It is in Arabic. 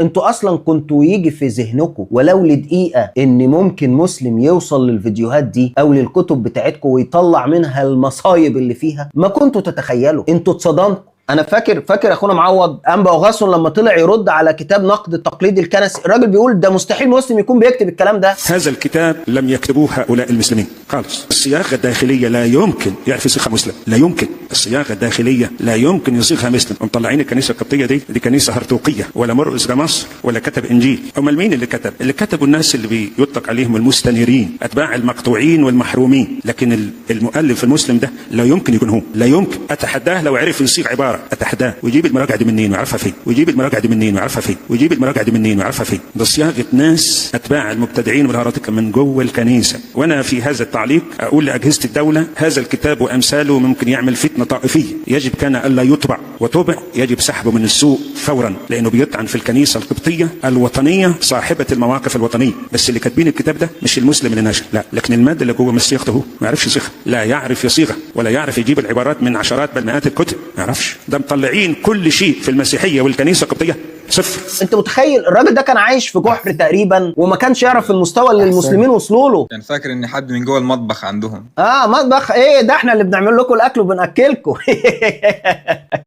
انتوا اصلا كنتوا يجي في ذهنكم ولو لدقيقة ان ممكن مسلم يوصل للفيديوهات دي او للكتب بتاعتكم ويطلع منها المصايب اللي فيها؟ ما كنتوا تتخيلوا. انتوا اتصدمتوا. انا فاكر اخونا معوض انبا اوغاسون لما طلع يرد على كتاب نقد التقليد الكنسي، الراجل بيقول ده مستحيل مسلم يكون بيكتب الكلام ده. هذا الكتاب لم يكتبوه هؤلاء المسلمين خالص. الصياغه الداخليه لا يمكن يعرف يصيغها مسلم، لا يمكن. الصياغه الداخليه لا يمكن يصيغها مسلم. ومطلعين الكنيسه القبطيه دي كنيسه هرطوقيه، ولا مرقس جمصر ولا كتب انجيل. امال مين اللي كتب؟ اللي كتبوا الناس اللي بيطلق عليهم المستنيرين، اتباع المقطوعين والمحرومين. لكن المؤلف المسلم ده لا يمكن يكون هو، لا يمكن. اتحداه لو عرف يصيغ عباره، اتحداه ويجيب المراجع دي منين ويعرفها فين، ويجيب المراجع دي منين ويعرفها فين، ويجيب المراجع دي منين ويعرفها فين. ده صياغه ناس اتباع المبتدعين والهراطقه من جوه الكنيسه. وانا في هذا التعليق اقول لاجهزه الدوله، هذا الكتاب وامثاله ممكن يعمل فتنه طائفيه، يجب كان الا يطبع، وطبع يجب سحبه من السوق فورا، لانه بيطعن في الكنيسه القبطيه الوطنيه صاحبه المواقف الوطنيه. بس اللي كاتبين الكتاب ده مش المسلم اللي ناشر، لا، لكن الماده اللي جوه مش صياغته هو، ما يعرفش يصيغها، لا يعرف يصيغها ولا يعرف يجيب العبارات من عشرات بل مئات الكتب، ما يعرفش. ده مطلعين كل شيء في المسيحيه والكنيسه القبطيه صفر. انت متخيل الراجل ده كان عايش في جحر تقريبا وما كانش يعرف المستوى اللي المسلمين وصلوا له. كان فاكر ان حد من جوه المطبخ عندهم. مطبخ ايه ده؟ احنا اللي بنعمل لكم الاكل وبناكلكم.